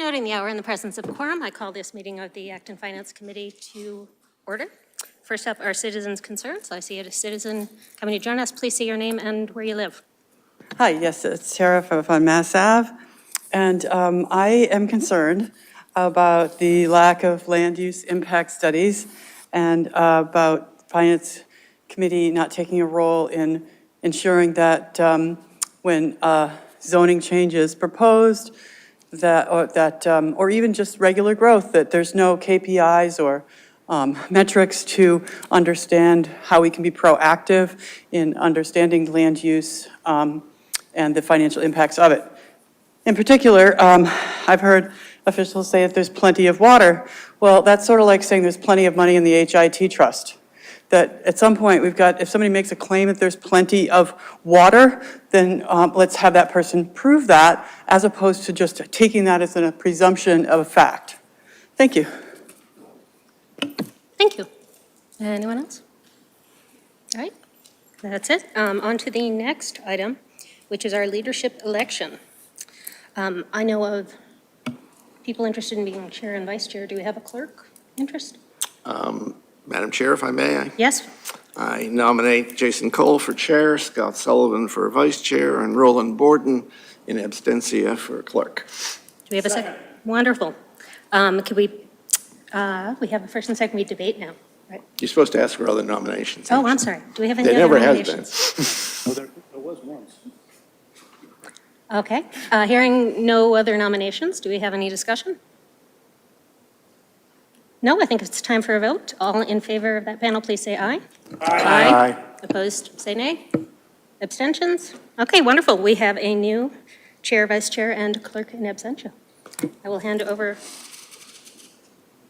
Noting the hour in the presence of quorum, I call this meeting of the Acton Finance Committee to order. First up are citizens' concerns. I see a citizen coming to join us. Please say your name and where you live. Hi, yes, it's Sarah on Mass Ave, and I am concerned about the lack of land use impact studies and about Finance Committee not taking a role in ensuring that when zoning changes proposed, or even just regular growth, that there's no KPIs or metrics to understand how we can be proactive in understanding land use and the financial impacts of it. In particular, I've heard officials say that there's plenty of water. Well, that's sort of like saying there's plenty of money in the HIT trust. That at some point if somebody makes a claim that there's plenty of water, then let's have that person prove that, as opposed to just taking that as a presumption of a fact. Thank you. Thank you. Anyone else? All right, that's it. On to the next item, which is our leadership election. I know of people interested in being chair and vice chair. Do we have a clerk interest? Madam Chair, if I may, Yes. I nominate Jason Cole for chair, Scott Sullivan for vice chair, and Roland Borden in absentia for clerk. Do we have a second? Wonderful. Could we have a first and second, we debate now, right? You're supposed to ask for other nominations. Oh, I'm sorry. Do we have any There other never has nominations? been. There was once. Okay. Hearing no other nominations, do we have any discussion? No, I think it's time for a vote. All in favor of that panel, please say aye. Aye. Opposed, say nay. Abstentions? Okay, wonderful. We have a new chair, vice chair, and clerk in absentia. I will hand over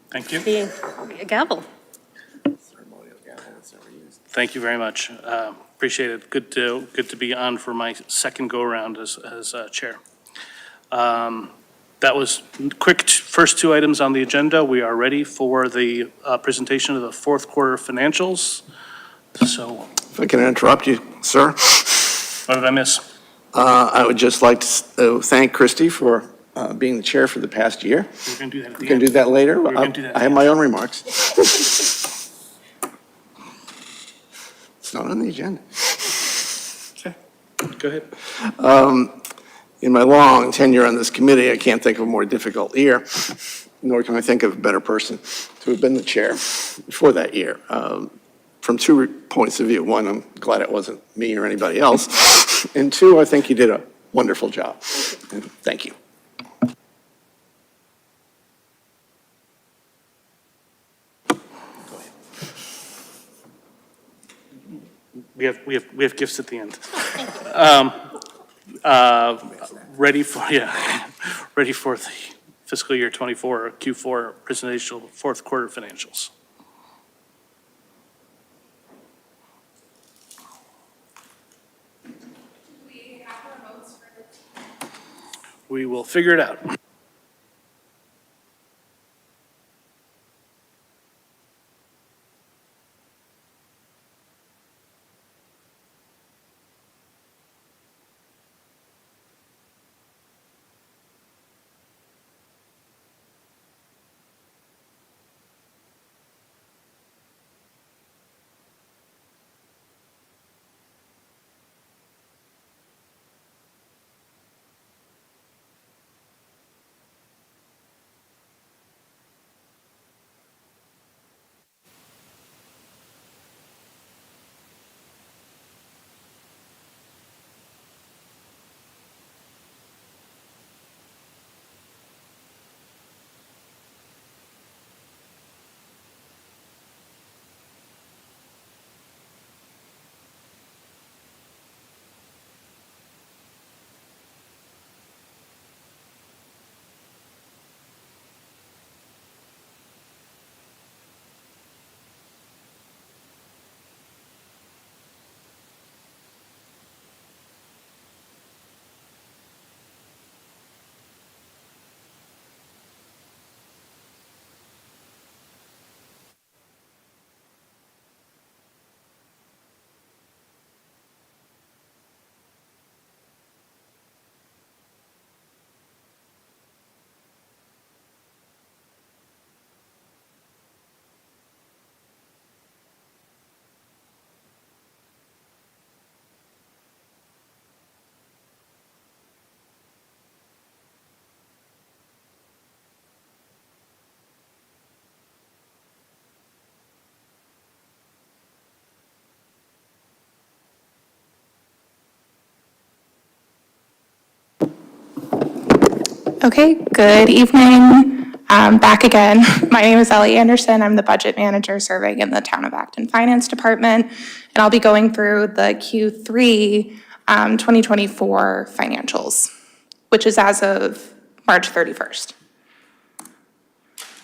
Thank you. the gavel. Thank you very much. Appreciate it. Good to be on for my second go-around as chair. That was quick first two items on the agenda. We are ready for the presentation of the fourth quarter financials. So, If I can interrupt you, sir. what did I miss? I would just like to thank Christy for being the chair for the past year. We're going to do that at the We can end. do that later. We're gonna do that at I the have end. my own remarks. It's not on the agenda. Okay, go ahead. In my long tenure on this committee, I can't think of a more difficult year, nor can I think of a better person to have been the chair for that year. From two points of view. One, I'm glad it wasn't me or anybody else. And two, I think you did a wonderful job. And thank you. We have gifts at the end. Ready for the fiscal year 24 or Q4 presentation, fourth quarter financials. We will figure it out. Okay, good evening. Back again. My name is Ellie Anderson. I'm the budget manager serving in the Town of Acton Finance Department, and I'll be going through the Q3 2024 financials, which is as of March 31st.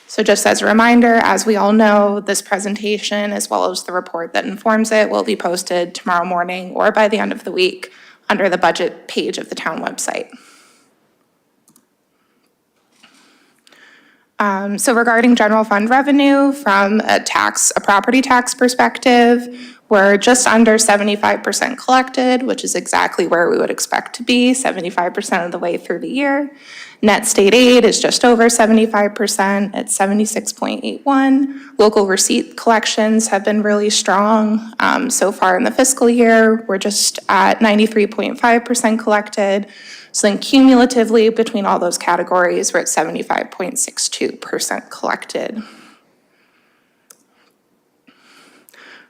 So just as a reminder, as we all know, this presentation, as well as the report that informs it, will be posted tomorrow morning or by the end of the week under the budget page of the town website. So regarding general fund revenue, from a property tax perspective, we're just under 75% collected, which is exactly where we would expect to be, 75% of the way through the year. Net state aid is just over 75% at 76.81. Local receipt collections have been really strong. So far in the fiscal year, we're just at 93.5% collected. So then cumulatively between all those categories, we're at 75.62% collected.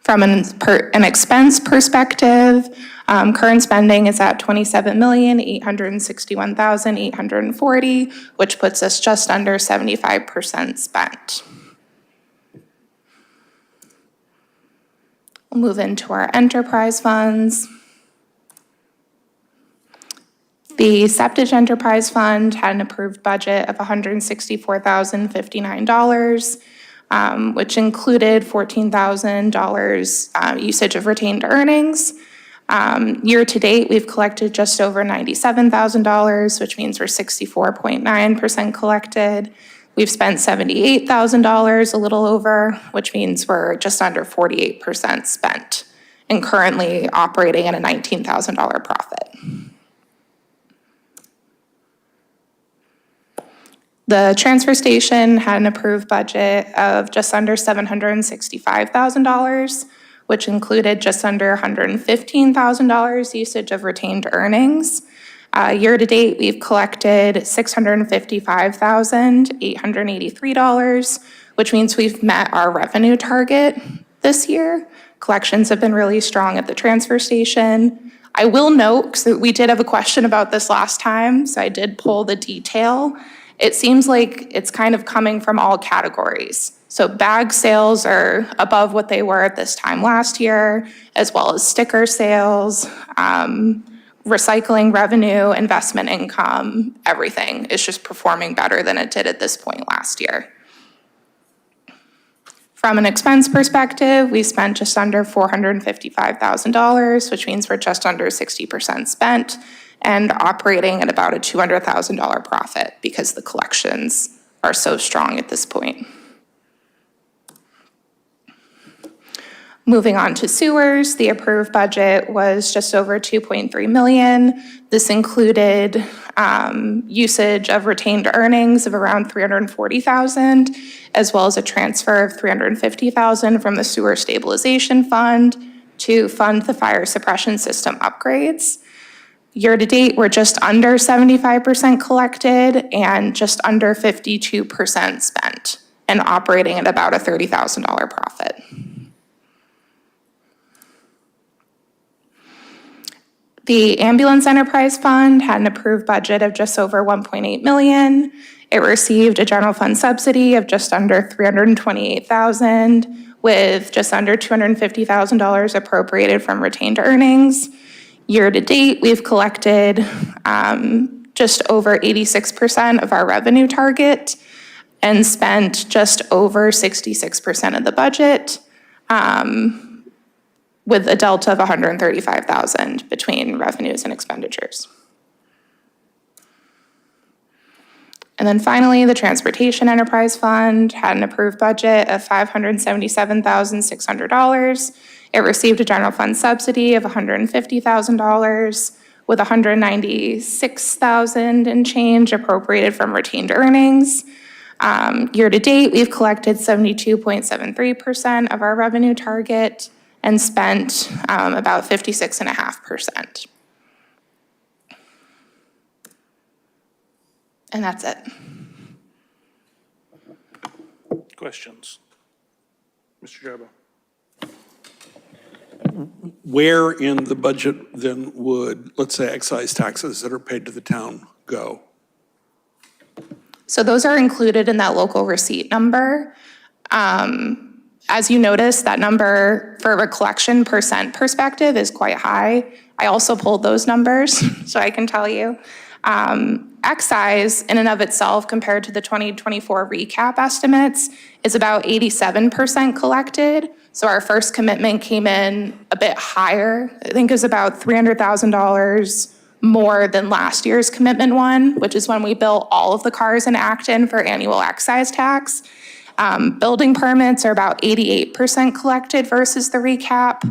From an expense perspective, current spending is at $27,861,840, which puts us just under 75% spent. We'll move into our enterprise funds. The Septage Enterprise Fund had an approved budget of $164,059, which included $14,000 usage of retained earnings. Year to date, we've collected just over $97,000, which means we're 64.9% collected. We've spent $78,000, a little over, which means we're just under 48% spent, and currently operating at a $19,000 profit. The transfer station had an approved budget of just under $765,000, which included just under $115,000 usage of retained earnings. Year to date, we've collected $655,883, which means we've met our revenue target this year. Collections have been really strong at the transfer station. I will note, because we did have a question about this last time, so I did pull the detail. It seems like it's kind of coming from all categories. So bag sales are above what they were at this time last year, as well as sticker sales, recycling revenue, investment income, everything is just performing better than it did at this point last year. From an expense perspective, we spent just under $455,000, which means we're just under 60% spent, and operating at about a $200,000 profit because the collections are so strong at this point. Moving on to sewers, the approved budget was just over $2.3 million. This included usage of retained earnings of around $340,000, as well as a transfer of $350,000 from the sewer stabilization fund to fund the fire suppression system upgrades. Year to date, we're just under 75% collected and just under 52% spent, and operating at about a $30,000 profit. The Ambulance Enterprise Fund had an approved budget of just over $1.8 million. It received a general fund subsidy of just under $328,000, with just under $250,000 appropriated from retained earnings. Year to date, we've collected just over 86% of our revenue target and spent just over 66% of the budget, with a delta of $135,000 between revenues and expenditures. And then finally, the Transportation Enterprise Fund had an approved budget of $577,600. It received a general fund subsidy of $150,000, with $196,000 and change appropriated from retained earnings. Year to date, we've collected 72.73% of our revenue target and spent about 56.5%. And that's it. Questions? Mr. Jarbo? Where in the budget then would, let's say, excise taxes that are paid to the town go? So those are included in that local receipt number. As you notice, that number for a collection percent perspective is quite high. I also pulled those numbers, so I can tell you. Excise in and of itself, compared to the 2024 recap estimates, is about 87% collected. So our first commitment came in a bit higher. I think it was about $300,000 more than last year's commitment one, which is when we built all of the cars in Acton for annual excise tax. Building permits are about 88% collected versus the recap.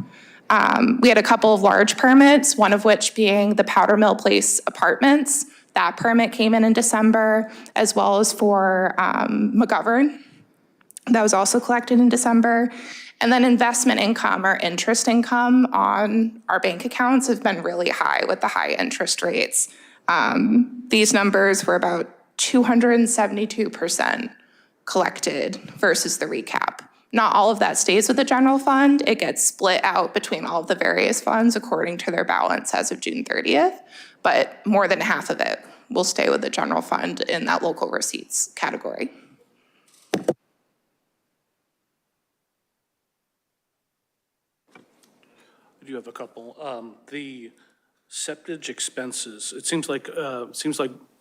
We had a couple of large permits, one of which being the Powder Mill Place Apartments. That permit came in December, as well as for McGovern. That was also collected in December. And then investment income or interest income on our bank accounts have been really high with the high interest rates. These numbers were about 272% collected versus the recap. Not all of that stays with the general fund. It gets split out between all of the various funds according to their balance as of June 30th, but more than half of it will stay with the general fund in that local receipts category. I do have a couple. The septage expenses, it seems like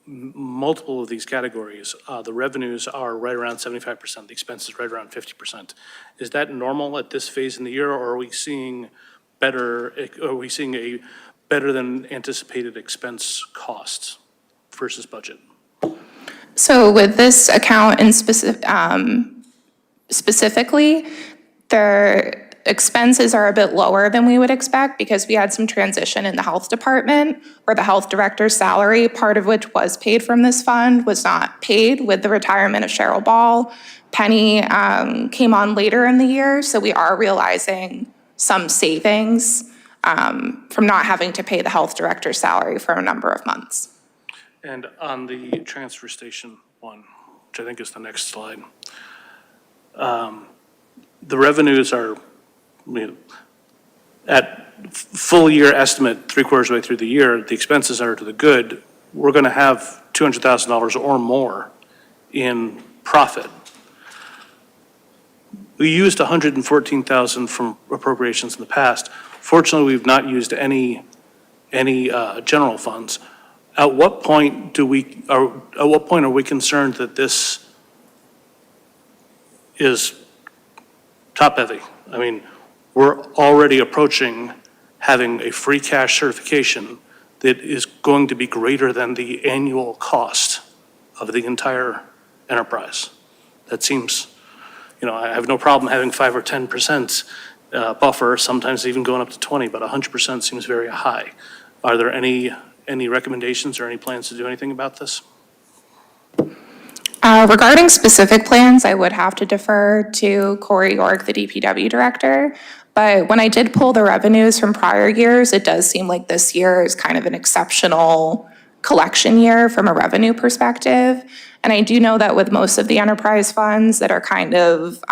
multiple of these categories, the revenues are right around 75%, the expenses right around 50%. Is that normal at this phase in the year, or are we seeing a better than anticipated expense costs versus budget? So with this account in specifically, their expenses are a bit lower than we would expect because we had some transition in the health department where the health director's salary, part of which was paid from this fund, was not paid with the retirement of Cheryl Ball. Penny came on later in the year, so we are realizing some savings from not having to pay the health director's salary for a number of months. And on the transfer station one, which I think is the next slide, the revenues are, at full year estimate, 3/4 way through the year, the expenses are to the good. We're going to have $200,000 or more in profit. We used $114,000 from appropriations in the past. Fortunately, we've not used any general funds. At what point are we concerned that this is top heavy? I mean, we're already approaching having a free cash certification that is going to be greater than the annual cost of the entire enterprise. That seems, I have no problem having 5 or 10% buffer, sometimes even going up to 20, but 100% seems very high. Are there any recommendations or any plans to do anything about this? Regarding specific plans, I would have to defer to Corey York, the DPW director. But when I did pull the revenues from prior years, it does seem like this year is kind of an exceptional collection year from a revenue perspective. And I do know that with most of the enterprise funds that are kind of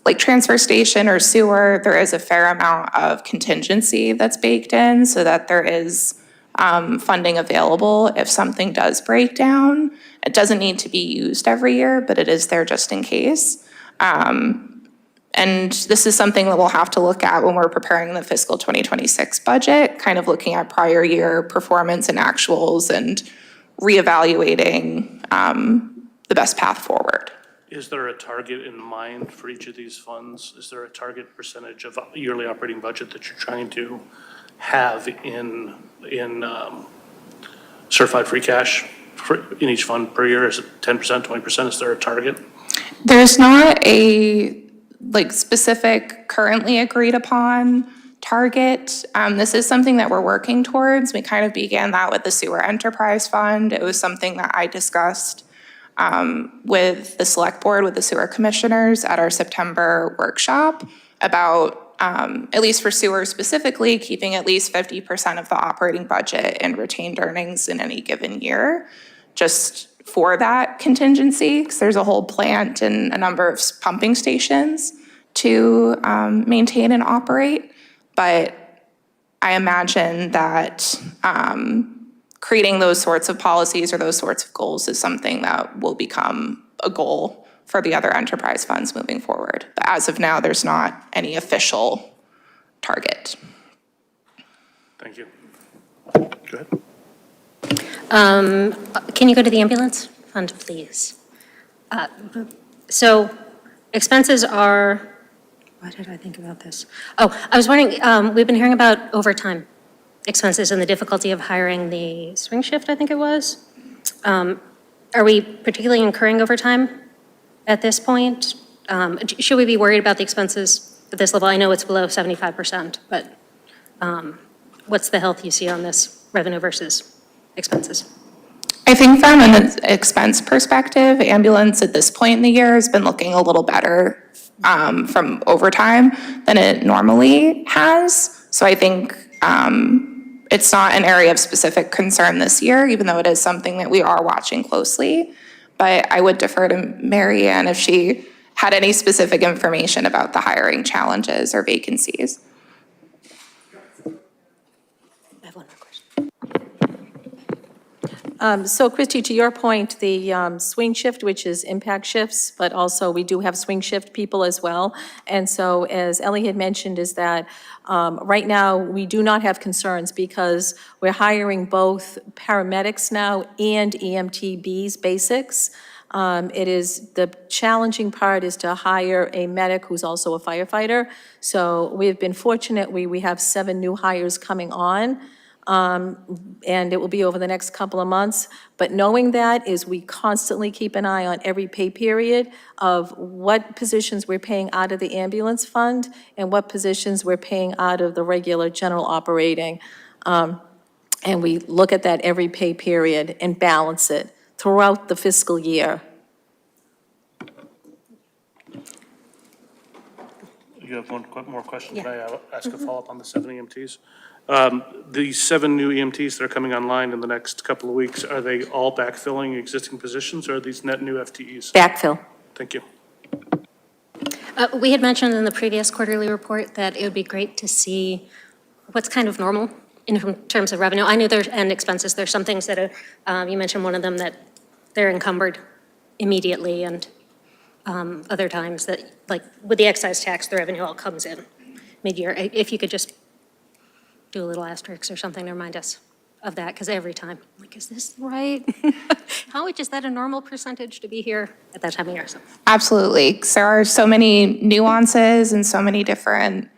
like transfer station or sewer, there is a fair amount of contingency that's baked in so that there is funding available if something does break down. It doesn't need to be used every year, but it is there just in case. And this is something that we'll have to look at when we're preparing the fiscal 2026 budget, kind of looking at prior year performance and actuals and reevaluating the best path forward. Is there a target in mind for each of these funds? Is there a target percentage of yearly operating budget that you're trying to have in certified free cash in each fund per year? Is it 10%, 20%? Is there a target? There's not a specific currently agreed upon target. This is something that we're working towards. We kind of began that with the Sewer Enterprise Fund. It was something that I discussed with the select board, with the sewer commissioners at our September workshop about, at least for sewer specifically, keeping at least 50% of the operating budget and retained earnings in any given year, just for that contingency, because there's a whole plant and a number of pumping stations to maintain and operate. But I imagine that creating those sorts of policies or those sorts of goals is something that will become a goal for the other enterprise funds moving forward. But as of now, there's not any official target. Thank you. Go ahead. Can you go to the ambulance fund, please? So expenses are, why did I think about this? Oh, I was wondering, we've been hearing about overtime expenses and the difficulty of hiring the swing shift, I think it was. Are we particularly incurring overtime at this point? Should we be worried about the expenses at this level? I know it's below 75%, but what's the health you see on this revenue versus expenses? I think from an expense perspective, ambulance at this point in the year has been looking a little better from overtime than it normally has. So I think it's not an area of specific concern this year, even though it is something that we are watching closely. But I would defer to Mary Ann if she had any specific information about the hiring challenges or vacancies. I have one more question. So Christy, to your point, the swing shift, which is impact shifts, but also we do have swing shift people as well. And so as Ellie had mentioned, is that right now we do not have concerns because we're hiring both paramedics now and EMTBs basics. It is, the challenging part is to hire a medic who's also a firefighter. So we've been fortunate, we have 7 new hires coming on. And it will be over the next couple of months. But knowing that is we constantly keep an eye on every pay period of what positions we're paying out of the ambulance fund and what positions we're paying out of the regular general operating. And we look at that every pay period and balance it throughout the fiscal year. You have one more question? Yeah. Can I ask a follow-up on the 7 EMTs? The 7 new EMTs that are coming online in the next couple of weeks, are they all backfilling existing positions, or are these net new FTEs? Backfill. Thank you. We had mentioned in the previous quarterly report that it would be great to see what's kind of normal in terms of revenue. I know there's, and expenses, there's some things that are, you mentioned one of them that they're encumbered immediately, and other times that, like with the excise tax, the revenue all comes in mid-year. If you could just do a little asterisk or something to remind us of that, because every time, I'm like, is this right? How is that a normal percentage to be here at that time of year? So. Absolutely. There are so many nuances and so many different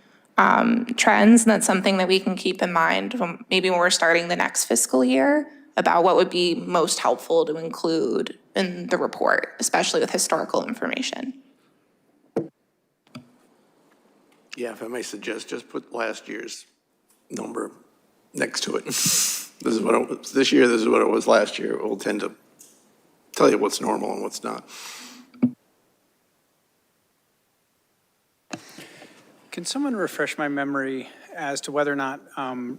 trends, and that's something that we can keep in mind maybe when we're starting the next fiscal year about what would be most helpful to include in the report, especially with historical information. Yeah, if I may suggest, just put last year's number next to it. This is what it was this year, this is what it was last year. It will tend to tell you what's normal and what's not. Can someone refresh my memory as to whether or not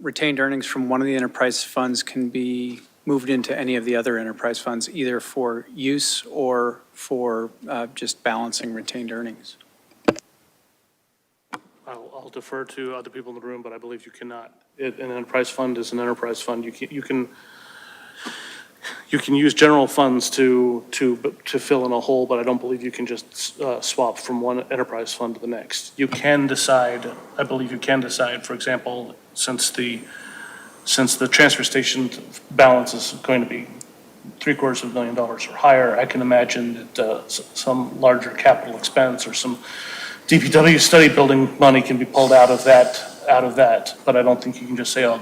retained earnings from one of the enterprise funds can be moved into any of the other enterprise funds, either for use or for just balancing retained earnings? I'll defer to other people in the room, but I believe you cannot. An enterprise fund is an enterprise fund. You can use general funds to fill in a hole, but I don't believe you can just swap from one enterprise fund to the next. You can decide, I believe you can decide, for example, since the transfer station balance is going to be $750,000 or higher, I can imagine that some larger capital expense or some DPW study building money can be pulled out of that, but I don't think you can just say, oh,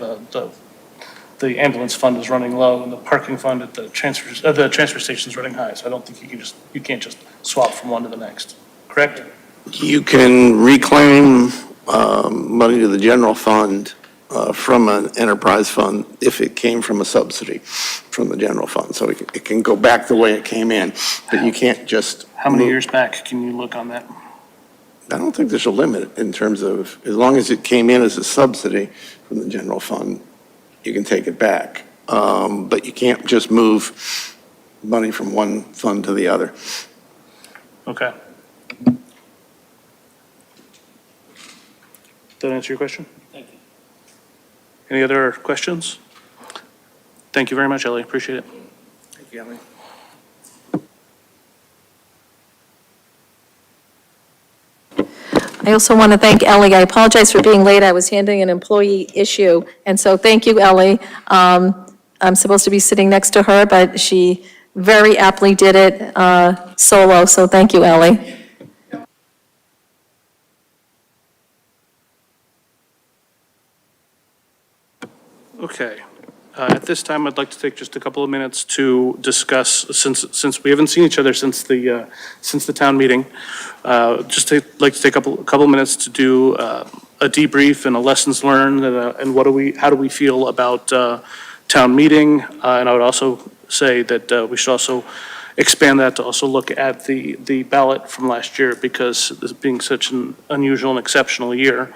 the ambulance fund is running low and the parking fund at the transfer station is running high. So I don't think you can't just swap from one to the next, correct? You can reclaim money to the general fund from an enterprise fund if it came from a subsidy from the general fund. So it can go back the way it came in, but you can't just. How many years back can you look on that? I don't think there's a limit in terms of, as long as it came in as a subsidy from the general fund, you can take it back. But you can't just move money from one fund to the other. Okay. That answer your question? Thank you. Any other questions? Thank you very much, Ellie. Appreciate it. Thank you, Ellie. I also want to thank Ellie. I apologize for being late. I was handling an employee issue. And so thank you, Ellie. I'm supposed to be sitting next to her, but she very aptly did it solo. So thank you, Ellie. Okay. At this time, I'd like to take just a couple of minutes to discuss, since we haven't seen each other since the town meeting, like to take a couple of minutes to do a debrief and a lessons learned, and how do we feel about town meeting? And I would also say that we should also expand that to also look at the ballot from last year, because this being such an unusual and exceptional year.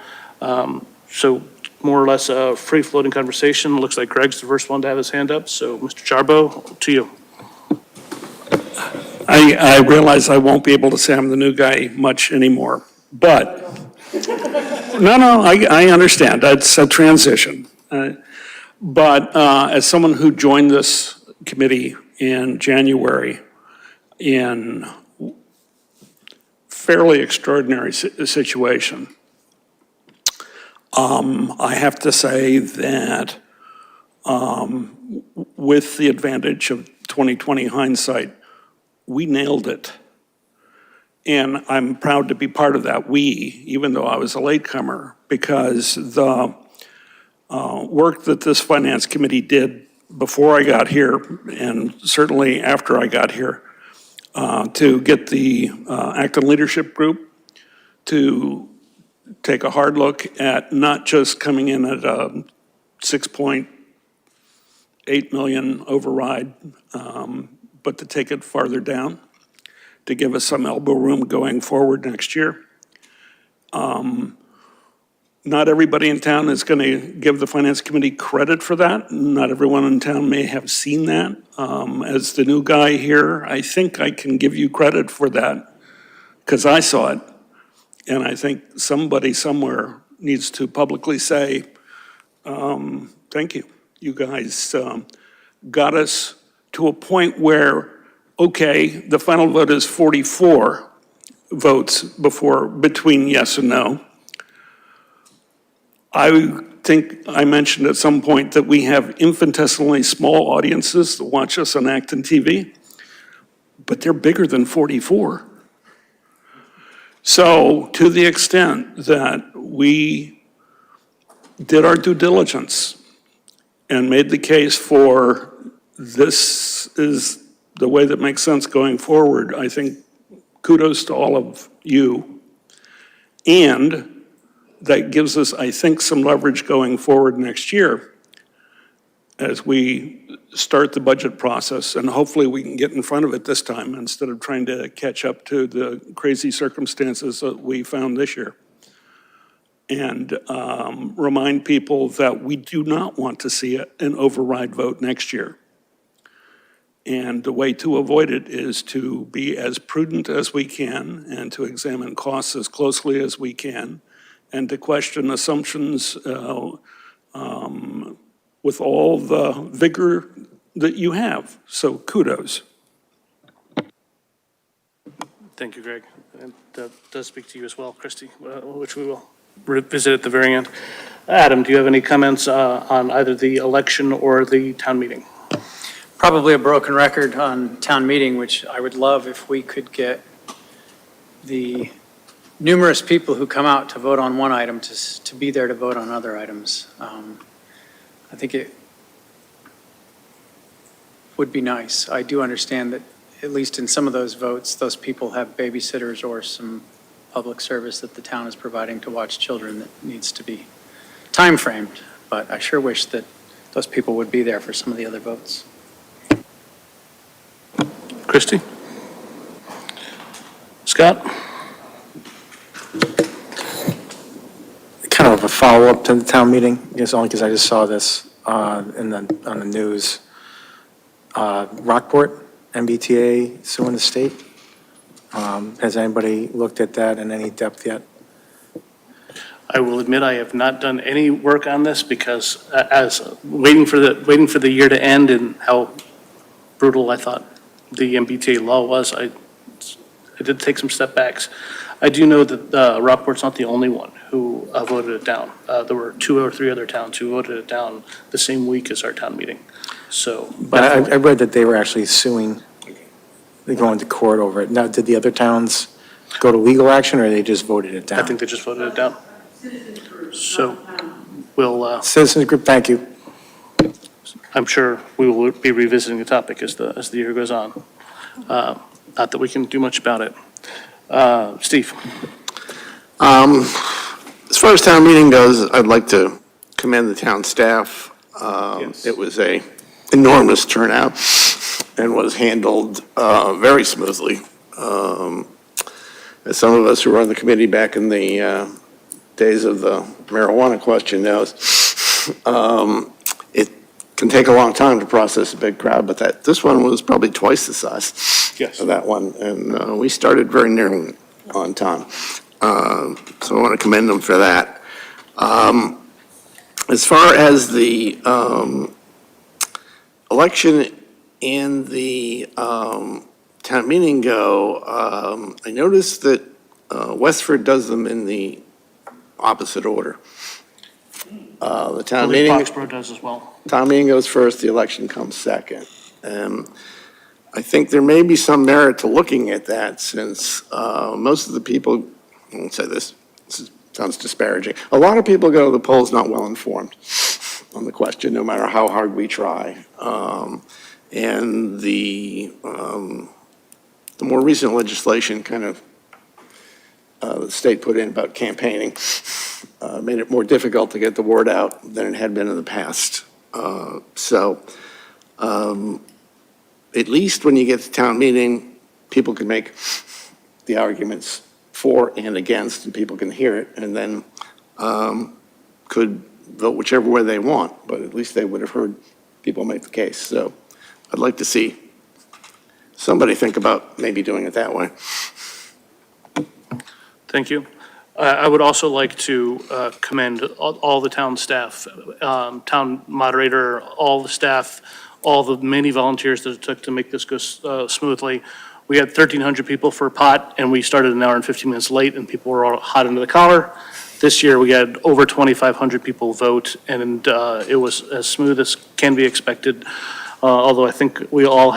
So more or less a free-floating conversation. Looks like Greg's the first one to have his hand up, so Mr. Jarbo, to you. I realize I won't be able to say I'm the new guy much anymore, but, no, I understand. That's a transition. But as someone who joined this committee in January in fairly extraordinary situation, I have to say that with the advantage of 2020 hindsight, we nailed it. And I'm proud to be part of that we, even though I was a latecomer, because the work that this finance committee did before I got here, and certainly after I got here, to get the Acton Leadership Group to take a hard look at not just coming in at a 6.8 million override, but to take it farther down, to give us some elbow room going forward next year. Not everybody in town is going to give the Finance Committee credit for that. Not everyone in town may have seen that. As the new guy here, I think I can give you credit for that, because I saw it. And I think somebody somewhere needs to publicly say, thank you. You guys got us to a point where, okay, the final vote is 44 votes between yes and no. I think I mentioned at some point that we have infinitesimally small audiences that watch us on ActonTV, but they're bigger than 44. So to the extent that we did our due diligence and made the case for this is the way that makes sense going forward, I think kudos to all of you. And that gives us, I think, some leverage going forward next year as we start the budget process, and hopefully we can get in front of it this time instead of trying to catch up to the crazy circumstances that we found this year. And remind people that we do not want to see an override vote next year. And the way to avoid it is to be as prudent as we can and to examine costs as closely as we can and to question assumptions with all the vigor that you have. So kudos. Thank you, Greg. And that does speak to you as well, Christy, which we will revisit at the very end. Adam, do you have any comments on either the election or the town meeting? Probably a broken record on town meeting, which I would love if we could get the numerous people who come out to vote on one item to be there to vote on other items. I think it would be nice. I do understand that at least in some of those votes, those people have babysitters or some public service that the town is providing to watch children that needs to be time framed. But I sure wish that those people would be there for some of the other votes. Christy? Scott? Kind of a follow-up to the town meeting, I guess only because I just saw this on the news. Rockport, MBTA suing the state. Has anybody looked at that in any depth yet? I will admit I have not done any work on this because as waiting for the year to end and how brutal I thought the MBTA law was, I did take some step backs. I do know that Rockport's not the only one who voted it down. There were 2 or 3 other towns who voted it down the same week as our town meeting. So, But I read that they were actually suing, they're going to court over it. Now, did the other towns go to legal action, or they just voted it down? I think they just voted it down. So we'll, Citizens group, thank you. I'm sure we will be revisiting the topic as the year goes on. Not that we can do much about it. Steve? As far as town meeting goes, I'd like to commend the town staff. Yes. It was a enormous turnout and was handled very smoothly. As some of us who were on the committee back in the days of the marijuana question knows, it can take a long time to process a big crowd, but this one was probably twice the size Yes. of that one, and we started very nearly on time. So I want to commend them for that. As far as the election and the town meeting go, I noticed that Westford does them in the opposite order. The town I believe meeting, Foxborough does as well. town meeting goes first, the election comes second. I think there may be some merit to looking at that, since most of the people, I won't say this sounds disparaging, a lot of people go to the polls not well informed on the question, no matter how hard we try. And the more recent legislation kind of the state put in about campaigning made it more difficult to get the word out than it had been in the past. At least when you get to town meeting, people can make the arguments for and against, and people can hear it, and then could vote whichever way they want, but at least they would have heard people make the case. So I'd like to see somebody think about maybe doing it that way. Thank you. I would also like to commend all the town staff, town moderator, all the staff, all the many volunteers that it took to make this go smoothly. We had 1,300 people for a pot, and we started an hour and 15 minutes late, and people were all hot under the collar. This year, we had over 2,500 people vote, and it was as smooth as can be expected. Although I think we all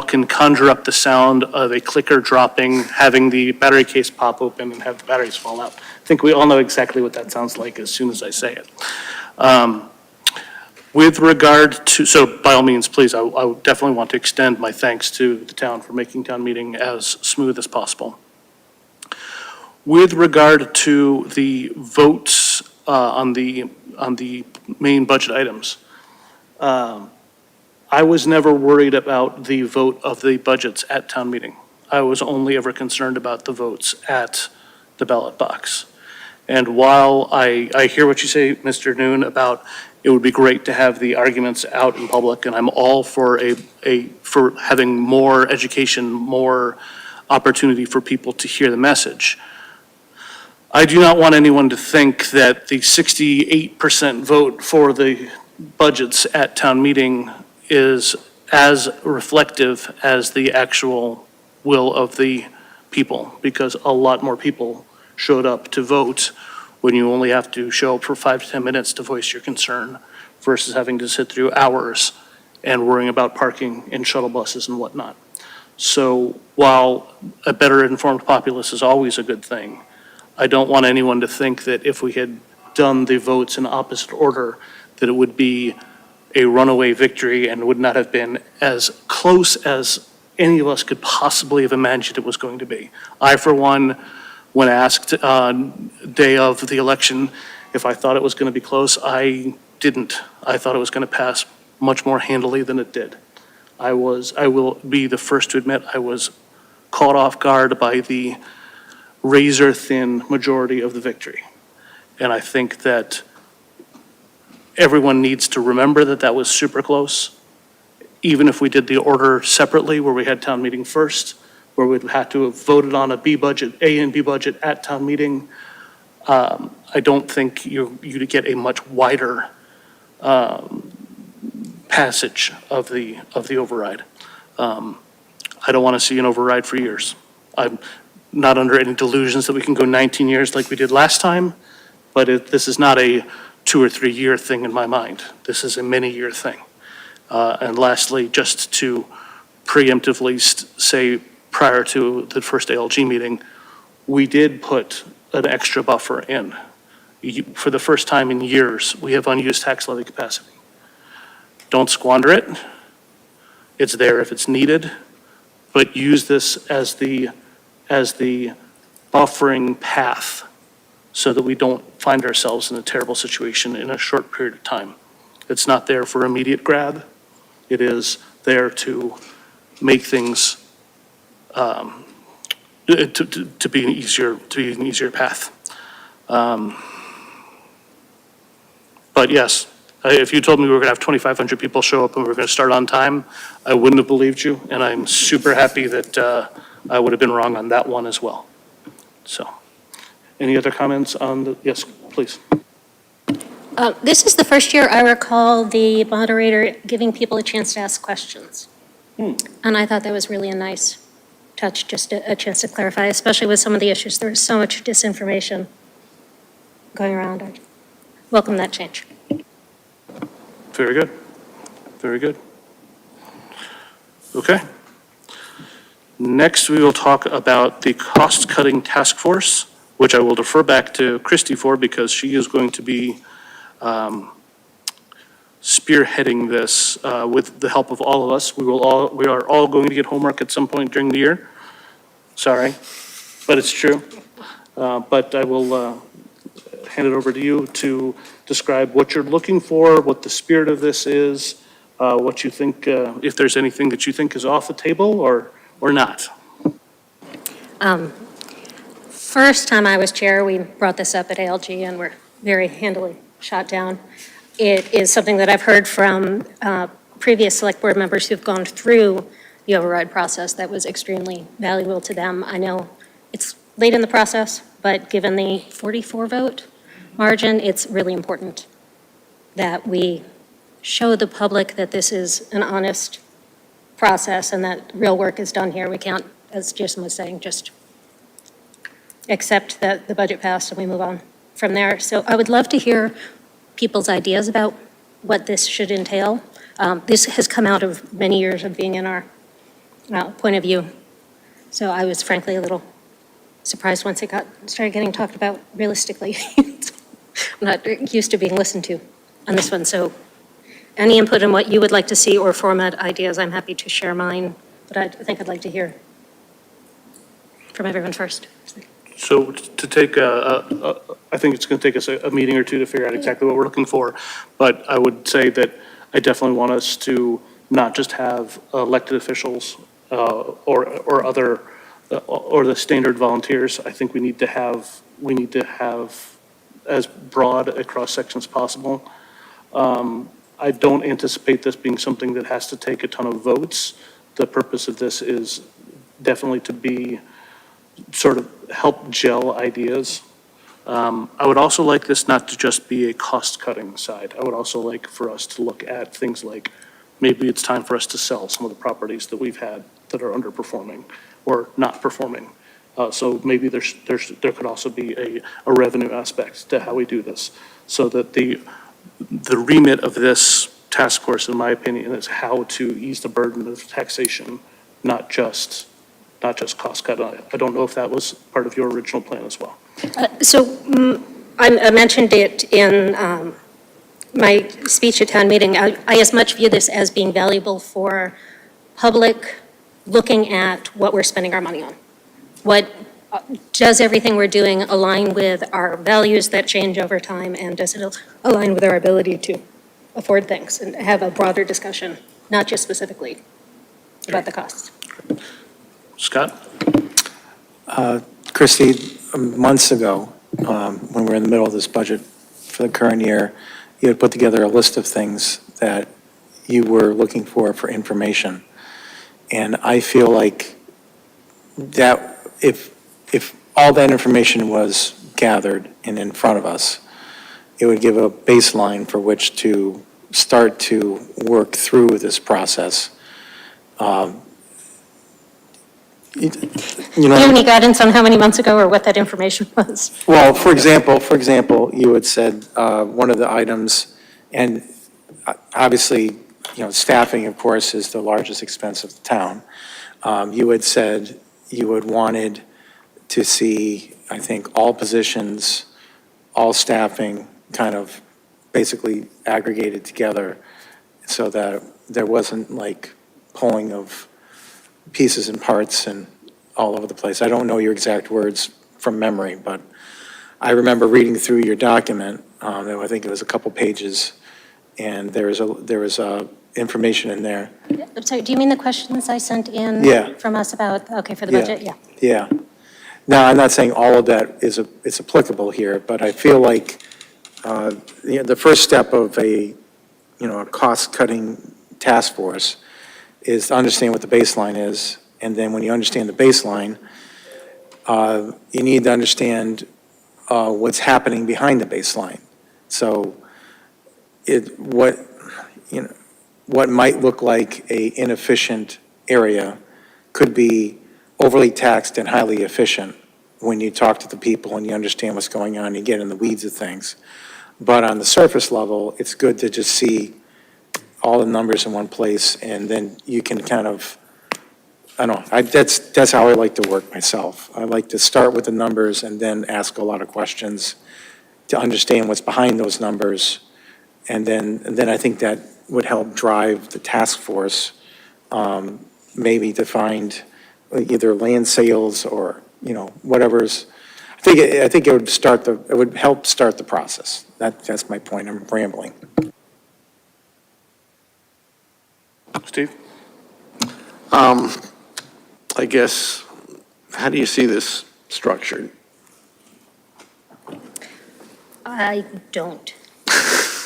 can conjure up the sound of a clicker dropping, having the battery case pop open and have the batteries fall out. I think we all know exactly what that sounds like as soon as I say it. With regard to, so by all means, please, I would definitely want to extend my thanks to the town for making town meeting as smooth as possible. With regard to the votes on the main budget items, I was never worried about the vote of the budgets at town meeting. I was only ever concerned about the votes at the ballot box. And while I hear what you say, Mr. Noon, about it would be great to have the arguments out in public, and I'm all for for having more education, more opportunity for people to hear the message. I do not want anyone to think that the 68% vote for the budgets at town meeting is as reflective as the actual will of the people, because a lot more people showed up to vote when you only have to show up for 5 to 10 minutes to voice your concern versus having to sit through hours and worrying about parking in shuttle buses and whatnot. So while a better informed populace is always a good thing, I don't want anyone to think that if we had done the votes in opposite order, that it would be a runaway victory and would not have been as close as any of us could possibly have imagined it was going to be. I, for one, when asked day of the election if I thought it was going to be close, I didn't. I thought it was going to pass much more handily than it did. I will be the first to admit I was caught off guard by the razor-thin majority of the victory. And I think that everyone needs to remember that that was super close. Even if we did the order separately, where we had town meeting first, where we'd had to have voted on a and B budget at town meeting, I don't think you get a much wider passage of the override. I don't want to see an override for years. I'm not under any delusions that we can go 19 years like we did last time, but this is not a 2 or 3 year thing in my mind. This is a many-year thing. And lastly, just to preemptively say prior to the first ALG meeting, we did put an extra buffer in. For the first time in years, we have unused tax levy capacity. Don't squander it. It's there if it's needed, but use this as the buffering path so that we don't find ourselves in a terrible situation in a short period of time. It's not there for immediate grab. It is there to make things to be an easier path. But yes, if you told me we were going to have 2,500 people show up and we were going to start on time, I wouldn't have believed you, and I'm super happy that I would have been wrong on that one as well. So, any other comments on the, yes, please. This is the first year I recall the moderator giving people a chance to ask questions. And I thought that was really a nice touch, just a chance to clarify, especially with some of the issues. There was so much disinformation going around. I welcome that change. Very good. Very good. Okay. Next, we will talk about the cost-cutting task force, which I will defer back to Christy for because she is going to be spearheading this with the help of all of us. We are all going to get homework at some point during the year. Sorry, but it's true. But I will hand it over to you to describe what you're looking for, what the spirit of this is, what you think, if there's anything that you think is off the table or not. First time I was chair, we brought this up at ALG and we're very handily shot down. It is something that I've heard from previous select board members who've gone through the override process that was extremely valuable to them. I know it's late in the process, but given the 44 vote margin, it's really important that we show the public that this is an honest process and that real work is done here. We can't, as Jason was saying, just accept that the budget passed and we move on from there. So I would love to hear people's ideas about what this should entail. This has come out of many years of being in our point of view. So I was frankly a little surprised once it started getting talked about realistically. I'm not used to being listened to on this one. So any input on what you would like to see or format ideas, I'm happy to share mine, but I think I'd like to hear from everyone first. So to take I think it's going to take us a meeting or two to figure out exactly what we're looking for. But I would say that I definitely want us to not just have elected officials or other, or the standard volunteers. I think we need to have as broad a cross-section as possible. I don't anticipate this being something that has to take a ton of votes. The purpose of this is definitely to be sort of help gel ideas. I would also like this not to just be a cost-cutting side. I would also like for us to look at things like maybe it's time for us to sell some of the properties that we've had that are underperforming or not performing. So maybe there could also be a revenue aspect to how we do this, so that the remit of this task force, in my opinion, is how to ease the burden of taxation, not just cost cut. I don't know if that was part of your original plan as well. I mentioned it in my speech at town meeting. I as much view this as being valuable for public looking at what we're spending our money on. What does everything we're doing align with our values that change over time, and does it align with our ability to afford things and have a broader discussion, not just specifically about the costs? Scott? Christy, months ago, when we were in the middle of this budget for the current year, you had put together a list of things that you were looking for information. And I feel like that if all that information was gathered and in front of us, it would give a baseline for which to start to work through this process. You Do you have any guidance on how many months ago or what that information was? Well, for example, you had said one of the items, and obviously, staffing, of course, is the largest expense of the town. You had said you had wanted to see, I think, all positions, all staffing kind of basically aggregated together so that there wasn't like pulling of pieces and parts and all over the place. I don't know your exact words from memory, but I remember reading through your document. I think it was a couple pages, and there was information in there. I'm sorry, do you mean the questions I sent in? Yeah. From us about, okay, for the Yeah. budget? Yeah. Yeah. Now, I'm not saying all of that is applicable here, but I feel like the first step of a cost-cutting task force is to understand what the baseline is, and then when you understand the baseline, you need to understand what's happening behind the baseline. So what might look like a inefficient area could be overly taxed and highly efficient when you talk to the people and you understand what's going on, you get in the weeds of things. But on the surface level, it's good to just see all the numbers in one place, and then you can kind of, I don't know, that's how I like to work myself. I like to start with the numbers and then ask a lot of questions to understand what's behind those numbers. And then I think that would help drive the task force, maybe to find either land sales or, whatever's. I think it would help start the process. That's my point. I'm rambling. Steve? I guess, how do you see this structured? I don't.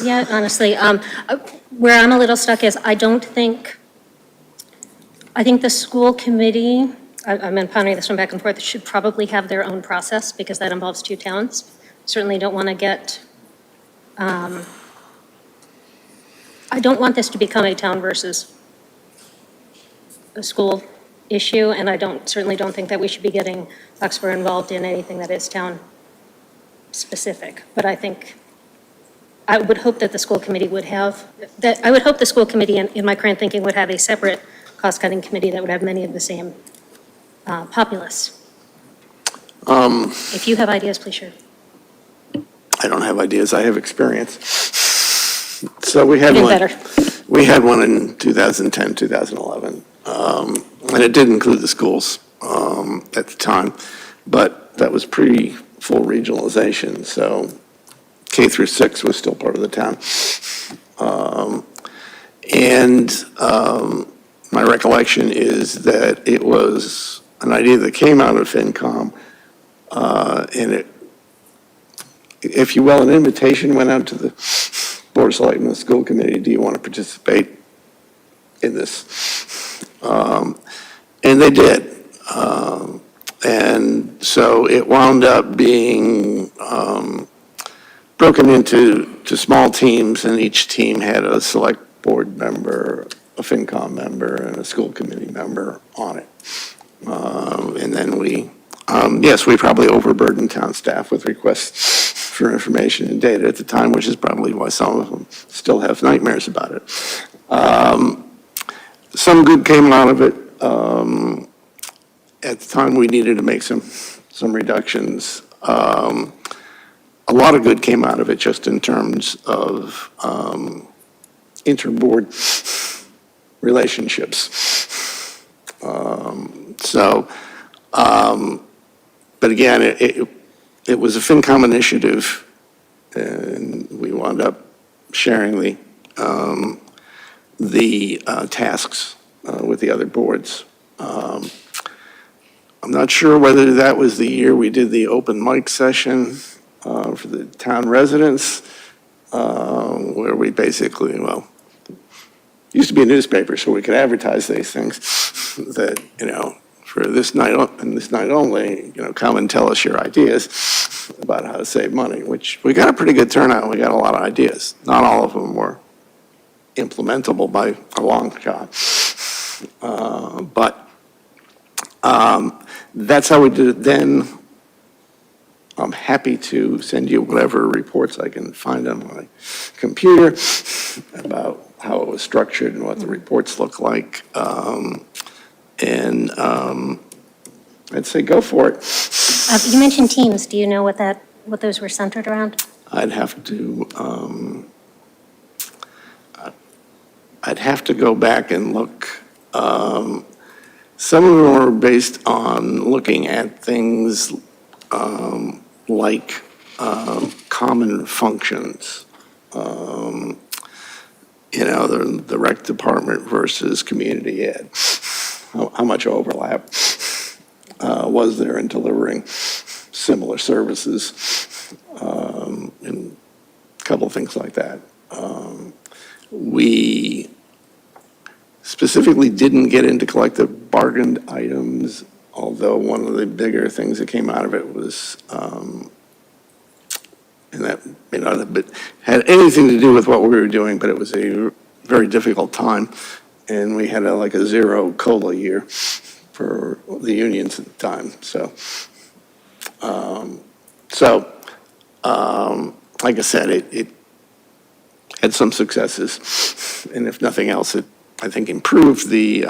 Yeah, honestly, where I'm a little stuck is I think the school committee, I've been pondering this one back and forth, should probably have their own process because that involves two towns. Certainly don't want to get, I don't want this to become a town versus a school issue, and I certainly don't think that we should be getting Foxborough involved in anything that is town specific. But I would hope that the school committee in my current thinking would have a separate cost-cutting committee that would have many of the same populace. If you have ideas, please share. I don't have ideas, I have experience. So we had Getting one. better. We had one in 2010, 2011, and it did include the schools at the time, but that was pre-full regionalization, so K through 6 was still part of the town. My recollection is that it was an idea that came out of FinCom, and it, if you will, an invitation went out to the Board of Selectmen and the school committee, do you want to participate in this? And they did. And so it wound up being broken into small teams, and each team had a select board member, a FinCom member, and a school committee member on it. And then we probably overburdened town staff with requests for information and data at the time, which is probably why some of them still have nightmares about it. Some good came out of it. At the time, we needed to make some reductions. A lot of good came out of it just in terms of interboard relationships. But again, it was a FinCom initiative, and we wound up sharing the tasks with the other boards. I'm not sure whether that was the year we did the open mic session for the town residents, where we basically, used to be a newspaper, so we could advertise these things that, for this night and this night only, come and tell us your ideas. about how to save money, which we got a pretty good turnout. We got a lot of ideas. Not all of them were implementable by a long shot. But that's how we did it then. I'm happy to send you whatever reports I can find on my computer about how it was structured and what the reports look like. I'd say go for it. You mentioned teams. Do you know what those were centered around? I'd have to go back and look. Some of them were based on looking at things like common functions. The rec department versus community ed. How much overlap was there in delivering similar services? And a couple of things like that. We specifically didn't get into collective bargained items, although one of the bigger things that came out of it was, and that may not have had anything to do with what we were doing, but it was a very difficult time, and we had like a zero COLA year for the unions at the time. Like I said, it had some successes, and if nothing else, it, I think, improved the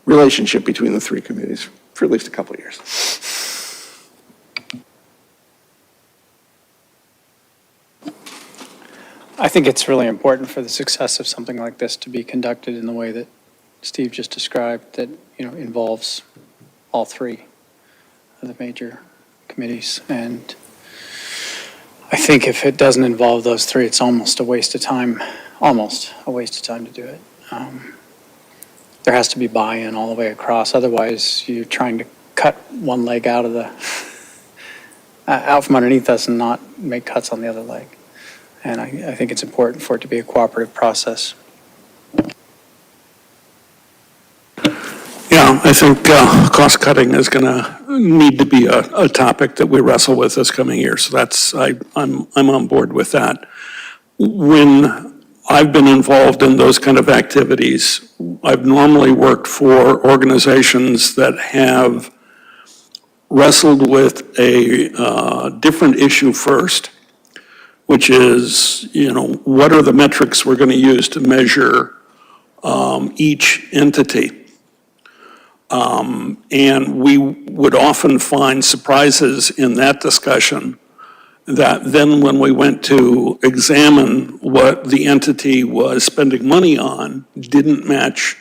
relationship between the three committees for at least a couple of years. I think it's really important for the success of something like this to be conducted in the way that Steve just described, that, involves all three of the major committees. And I think if it doesn't involve those three, it's almost a waste of time to do it. There has to be buy-in all the way across. Otherwise, you're trying to cut one leg out of out from underneath us and not make cuts on the other leg. And I think it's important for it to be a cooperative process. Yeah, I think cost cutting is going to need to be a topic that we wrestle with this coming year. So I'm on board with that. When I've been involved in those kind of activities, I've normally worked for organizations that have wrestled with a different issue first, which is, what are the metrics we're going to use to measure each entity? And we would often find surprises in that discussion that then when we went to examine what the entity was spending money on, didn't match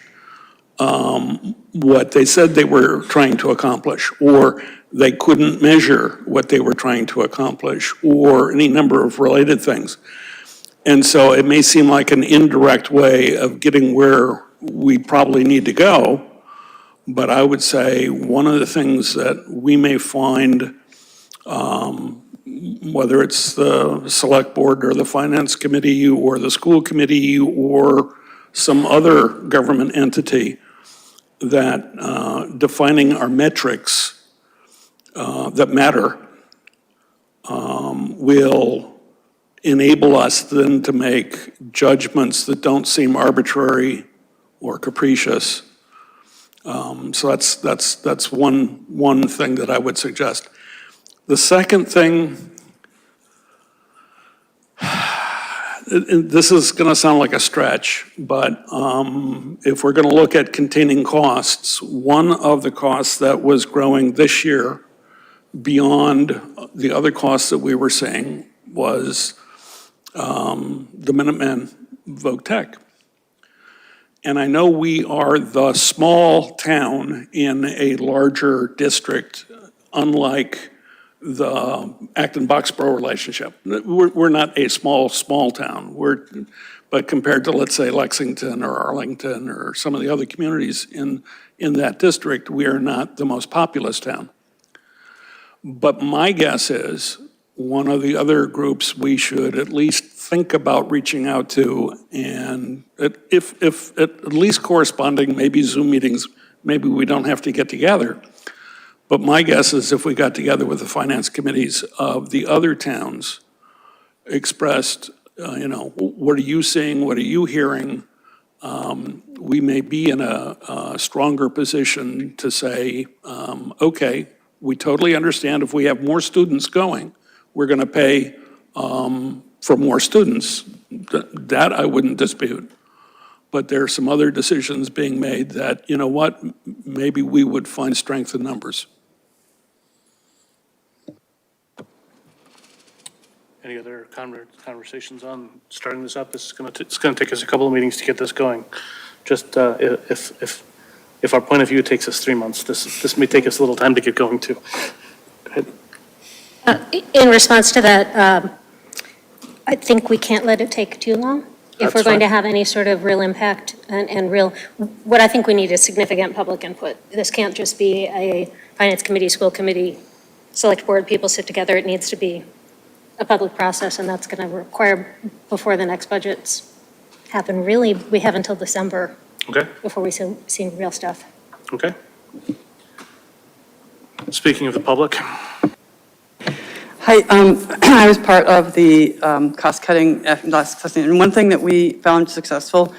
what they said they were trying to accomplish, or they couldn't measure what they were trying to accomplish, or any number of related things. And so it may seem like an indirect way of getting where we probably need to go, but I would say one of the things that we may find, whether it's the select board or the finance committee or the school committee or some other government entity, that defining our metrics that matter will enable us then to make judgments that don't seem arbitrary or capricious. So that's one thing that I would suggest. The second thing, this is going to sound like a stretch, but if we're going to look at containing costs, one of the costs that was growing this year beyond the other costs that we were seeing was the Minutemen Voc Tech. And I know we are the small town in a larger district, unlike the Acton-Boxborough relationship. We're not a small town. But compared to, let's say, Lexington or Arlington or some of the other communities in that district, we are not the most populous town. But my guess is one of the other groups we should at least think about reaching out to, and if at least corresponding, maybe Zoom meetings, maybe we don't have to get together, But my guess is if we got together with the finance committees of the other towns, expressed, what are you seeing, what are you hearing? We may be in a stronger position to say, okay, we totally understand if we have more students going, we're going to pay for more students. That I wouldn't dispute. But there are some other decisions being made that, you know what, maybe we would find strength in numbers. Any other conversations on starting this up? This is it's going to take us a couple of meetings to get this going. Just if our point of view takes us 3 months, this may take us a little time to get going too. Go ahead. In response to that, I think we can't let it take too long. If we're going to have any sort of real impact and real, what I think we need is significant public input. This can't just be a finance committee, school committee, select board, people sit together. It needs to be a public process, and that's going to require, before the next budgets happen, really, we have until December Okay, before we see real stuff. okay. Speaking of the public, Hi, I was part of the cost-cutting, and one thing that we found successful,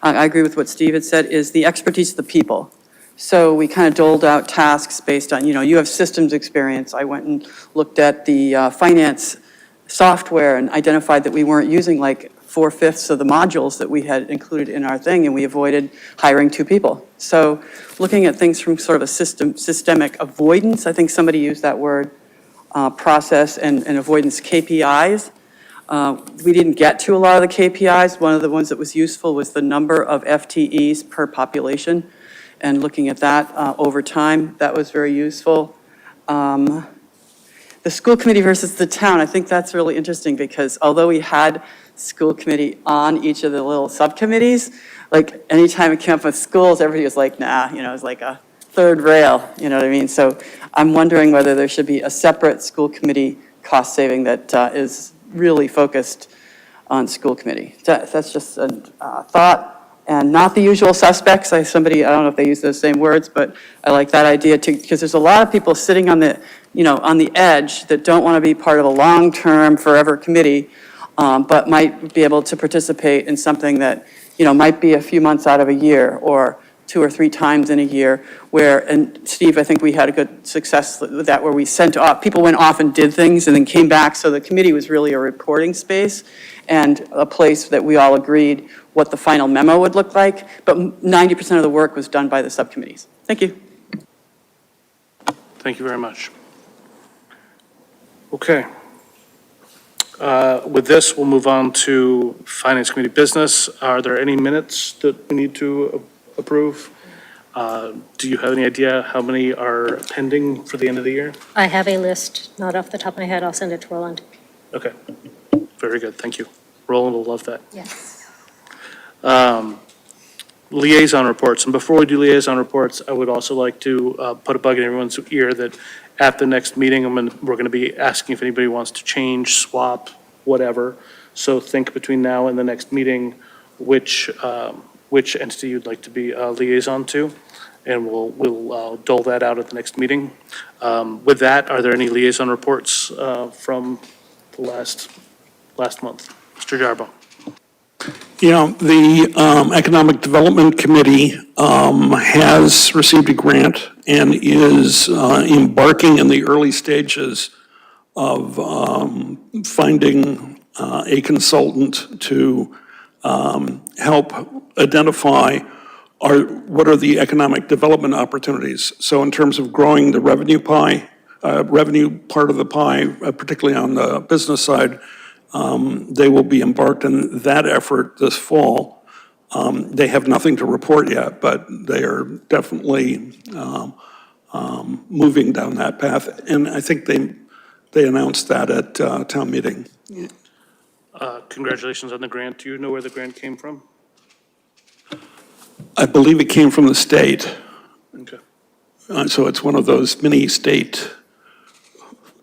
I agree with what Steve had said, is the expertise of the people. So we kind of doled out tasks based on, you have systems experience. I went and looked at the finance software and identified that we weren't using like 4/5 of the modules that we had included in our thing, and we avoided hiring 2 people. So looking at things from sort of a systemic avoidance, I think somebody used that word, process and avoidance KPIs. We didn't get to a lot of the KPIs. One of the ones that was useful was the number of FTEs per population, and looking at that over time, that was very useful. The school committee versus the town, I think that's really interesting because although we had school committee on each of the little subcommittees, like anytime it came up with schools, everybody was like, nah, it was like a third rail, you know what I mean? So I'm wondering whether there should be a separate school committee cost saving that is really focused on school committee. That's just a thought. And not the usual suspects. I don't know if they use those same words, but I like that idea too, because there's a lot of people sitting on the, on the edge that don't want to be part of a long-term, forever committee, but might be able to participate in something that, might be a few months out of a year or 2 or 3 times in a year where, and Steve, I think we had a good success with that where we sent off, people went off and did things and then came back. So the committee was really a reporting space and a place that we all agreed what the final memo would look like. But 90% of the work was done by the subcommittees. Thank you. thank you very much. Okay. With this, we'll move on to Finance Committee business. Are there any minutes that we need to approve? Do you have any idea how many are pending for the end of the year? I have a list, not off the top of my head. I'll send it to Roland. Okay, very good, thank you. Roland will love that. Yes. Liaison reports, and before we do liaison reports, I would also like to put a bug in everyone's ear that at the next meeting, we're going to be asking if anybody wants to change, swap, whatever. So think between now and the next meeting, which entity you'd like to be a liaison to, and we'll dole that out at the next meeting. With that, are there any liaison reports from the last month? Mr. Jarbo. The Economic Development Committee has received a grant and is embarking in the early stages of finding a consultant to help identify what are the economic development opportunities. So in terms of growing the revenue pie, revenue part of the pie, particularly on the business side, they will be embarked in that effort this fall. They have nothing to report yet, but they are definitely moving down that path. And I think they announced that at town meeting. Congratulations on the grant. Do you know where the grant came from? I believe it came from the state. Okay. So it's one of those mini state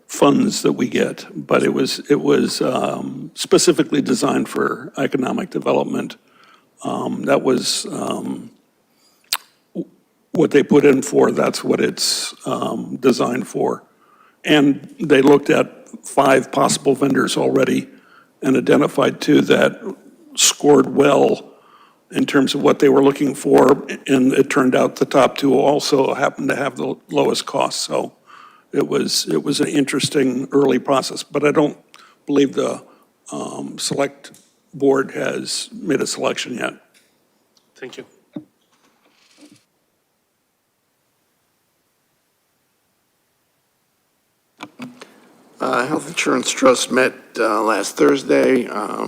funds that we get, but it was specifically designed for economic development. That was, what they put in for, that's what it's designed for. And they looked at 5 possible vendors already and identified 2 that scored well in terms of what they were looking for, and it turned out the top 2 also happened to have the lowest cost. So it was an interesting early process, but I don't believe the select board has made a selection yet. Thank you. Health Insurance Trust met last Thursday. I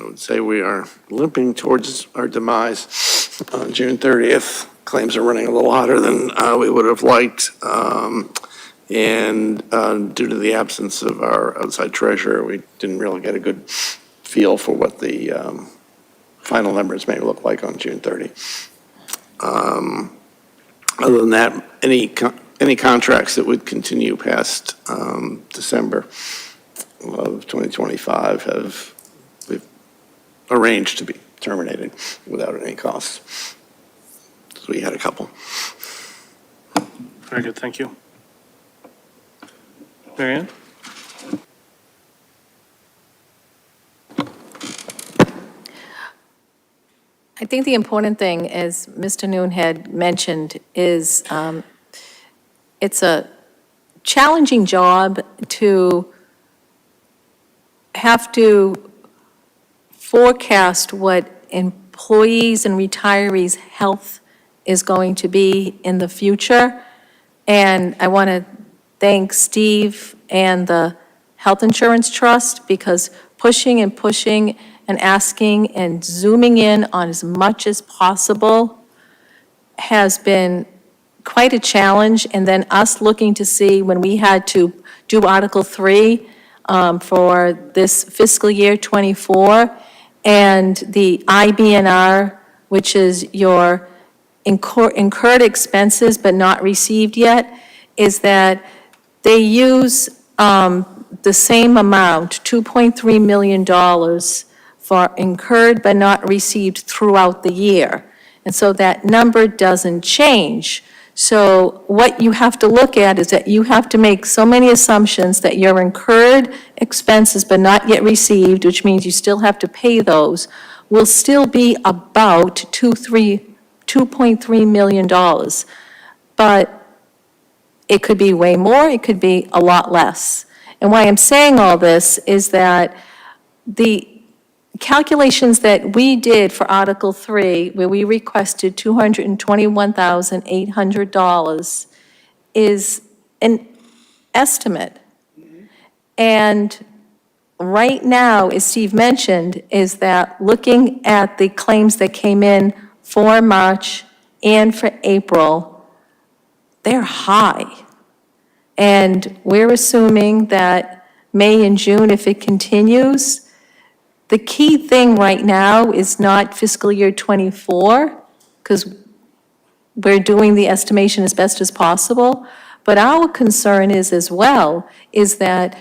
would say we are limping towards our demise on June 30th. Claims are running a little hotter than we would have liked. And due to the absence of our outside treasurer, we didn't really get a good feel for what the final numbers may look like on June 30. Other than that, any contracts that would continue past December of 2025 we've arranged to be terminated without any costs. So we had a couple. Very good, thank you. Mary Ann? I think the important thing, as Mr. Noon had mentioned, is it's a challenging job to have to forecast what employees and retirees' health is going to be in the future. And I want to thank Steve and the Health Insurance Trust, because pushing and asking and zooming in on as much as possible has been quite a challenge. And then us looking to see when we had to do Article 3 for this fiscal year '24, and the IBNR, which is your incurred expenses but not received yet, is that they use the same amount, $2.3 million, for incurred but not received throughout the year. And so that number doesn't change. So what you have to look at is that you have to make so many assumptions that your incurred expenses but not yet received, which means you still have to pay those, will still be about $2.3 million. But it could be way more, it could be a lot less. And why I'm saying all this is that the calculations that we did for Article 3, where we requested $221,800, is an estimate. And right now, as Steve mentioned, is that looking at the claims that came in for March and for April, they're high. And we're assuming that May and June, if it continues, the key thing right now is not fiscal year '24, because we're doing the estimation as best as possible. But our concern is as well, is that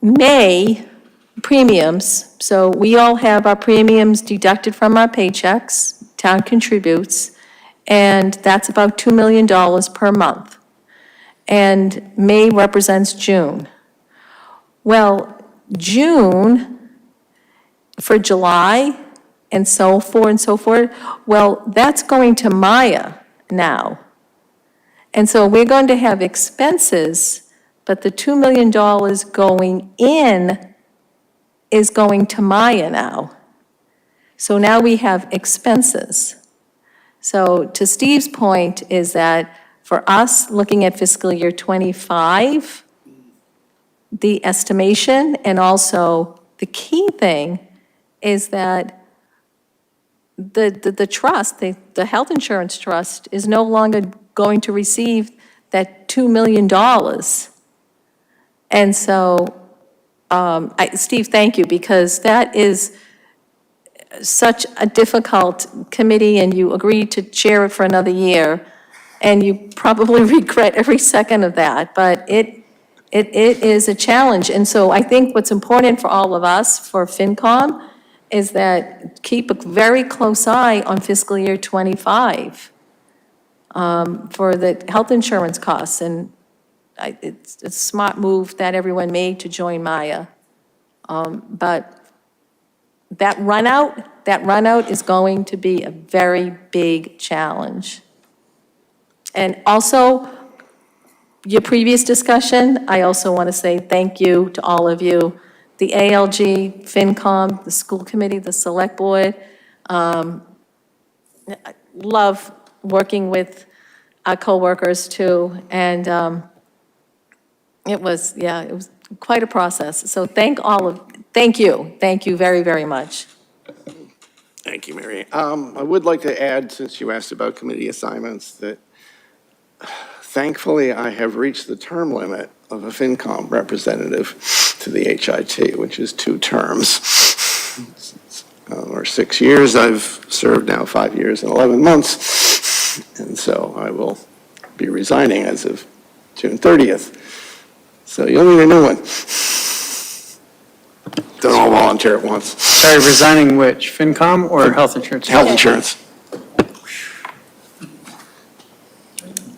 May premiums, so we all have our premiums deducted from our paychecks, town contributes, and that's about $2 million per month. And May represents June. Well, June, for July, and so forth, well, that's going to Maya now. And so we're going to have expenses, but the $2 million going in is going to Maya now. So now we have expenses. So to Steve's point is that for us, looking at fiscal year '25, the estimation, and also the key thing is that the trust, the health insurance trust, is no longer going to receive that $2 million. And so, Steve, thank you, because that is such a difficult committee, and you agreed to chair it for another year, and you probably regret every second of that, but it is a challenge. And so I think what's important for all of us, for FinCom, is that keep a very close eye on fiscal year '25, for the health insurance costs, and it's a smart move that everyone made to join Maya. But that run out is going to be a very big challenge. And also, your previous discussion, I also want to say thank you to all of you, the ALG, FinCom, the school committee, the select board. I love working with our coworkers too, and it was quite a process. So thank you very, very much. Thank you, Mary. I would like to add, since you asked about committee assignments, that thankfully I have reached the term limit of a FinCom representative to the HIT, which is 2 terms. Or 6 years. I've served now 5 years and 11 months. And so I will be resigning as of June 30th. So you'll need a new one. Don't all volunteer at once. Sorry, resigning which? FinCom or health insurance? Health insurance.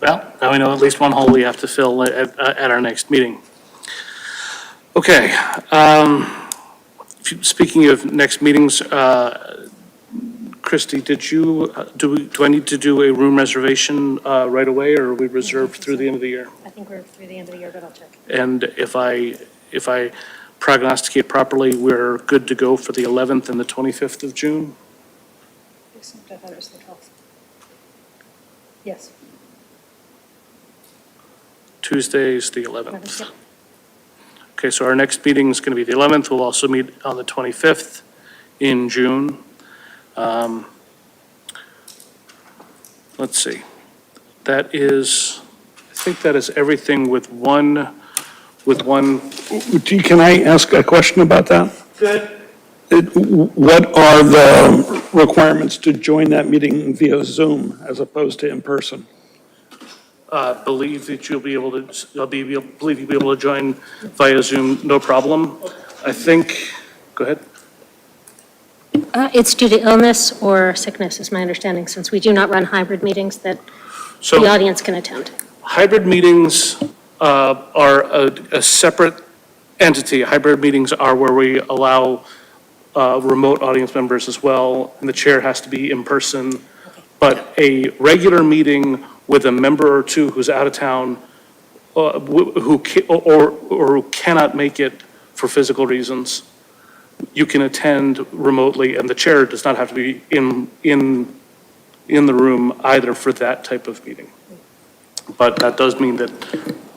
Well, now we know at least one hole we have to fill at our next meeting. Okay. Speaking of next meetings, Christy, do I need to do a room reservation right away, or are we reserved through the end of the year? I think we're through the end of the year, but I'll check. And if I prognosticate properly, we're good to go for the 11th and the 25th of June? I thought it was the 12th. Yes. Tuesday's the 11th. Okay, so our next meeting is going to be the 11th. We'll also meet on the 25th in June. Let's see. I think that is everything with one. Can I ask a question about that? Good. What are the requirements to join that meeting via Zoom as opposed to in person? Believe that you'll be able to, believe you'll be able to join via Zoom, no problem. I think, go ahead. It's due to illness or sickness, is my understanding, since we do not run hybrid meetings that So the audience can attend. hybrid meetings are a separate entity. Hybrid meetings are where we allow remote audience members as well, and the chair has to be in person. But a regular meeting with a member or two who's out of town, who cannot make it for physical reasons, you can attend remotely, and the chair does not have to be in the room either for that type of meeting. But that does mean that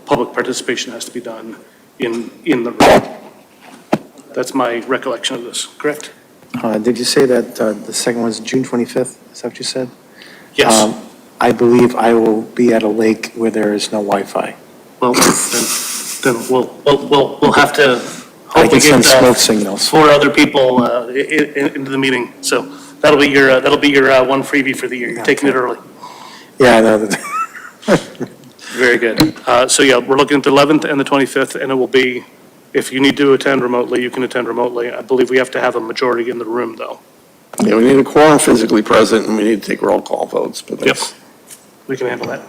public participation has to be done in the room. That's my recollection of this, correct? Did you say that the second one's June 25th? Is that what you said? Yes. I believe I will be at a lake where there is no Wi-Fi. Well, then we'll have to I hopefully can get send smoke signals. 4 other people into the meeting. So that'll be your one freebie for the year. You're taking it early. Yeah, I know that. Very good. So yeah, we're looking at the 11th and the 25th, and it will be, if you need to attend remotely, you can attend remotely. I believe we have to have a majority in the room, though. Yeah, we need a quorum physically present, and we need to take roll call votes, but Yep, that's. we can handle that.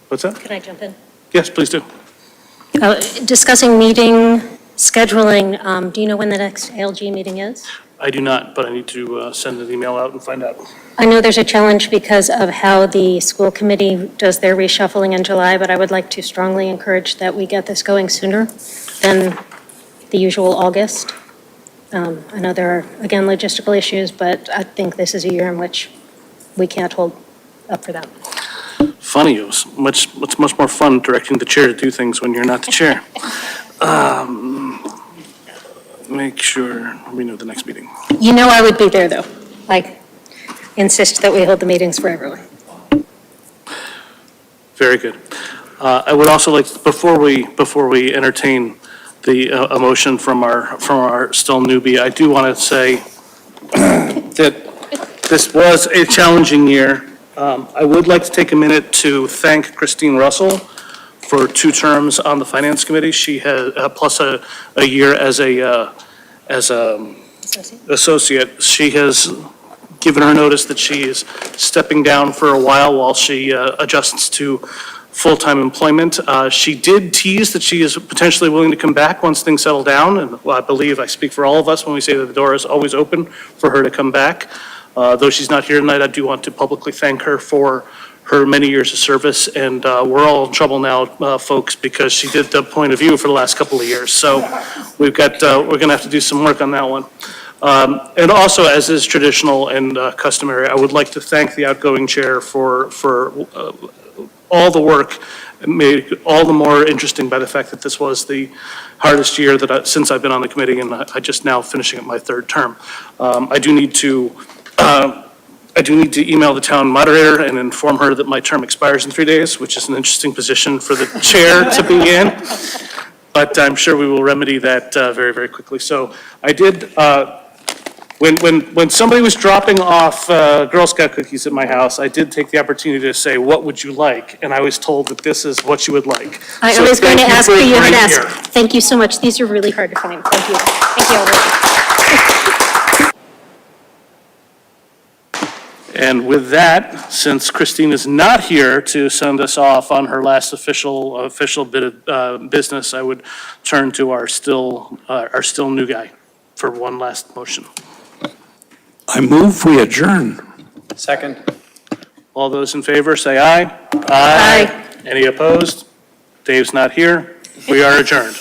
What's that? Can I jump in? Yes, please do. Discussing meeting scheduling, do you know when the next ALG meeting is? I do not, but I need to send an email out and find out. I know there's a challenge because of how the school committee does their reshuffling in July, but I would like to strongly encourage that we get this going sooner than the usual August. I know there are, again, logistical issues, but I think this is a year in which we can't hold up for that. Funny, it's much more fun directing the chair to do things when you're not the chair. Make sure we know the next meeting. You know I would be there, though. I insist that we hold the meetings for everyone. Very good. I would also like, before we entertain the a motion from our still newbie, I do want to say that this was a challenging year. I would like to take a minute to thank Christine Russell for 2 terms on the Finance Committee. She has, plus a year as a associate. She has given her notice that she is stepping down for a while she adjusts to full-time employment. She did tease that she is potentially willing to come back once things settle down, and I believe I speak for all of us when we say that the door is always open for her to come back. Though she's not here tonight, I do want to publicly thank her for her many years of service, and we're all in trouble now, folks, because she did the point of view for the last couple of years. So we're gonna have to do some work on that one. And also, as is traditional and customary, I would like to thank the outgoing chair for all the work, made all the more interesting by the fact that this was the hardest year since I've been on the committee, and I just now finishing up my third term. I do need to email the town moderator and inform her that my term expires in 3 days, which is an interesting position for the chair to be in. But I'm sure we will remedy that very, very quickly. So I did, when somebody was dropping off Girl Scout cookies at my house, I did take the opportunity to say, "What would you like?" And I was told that this is what you would like. I So was going to thank ask for for you to being ask. here. Thank you so much. These are really hard to find. Thank you. Thank you, Albert. And with that, since Christine is not here to send us off on her last official bit of business, I would turn to our still new guy for one last motion. I move we adjourn. Second. All those in favor, say aye. Aye. Any opposed? Dave's not here. We are adjourned.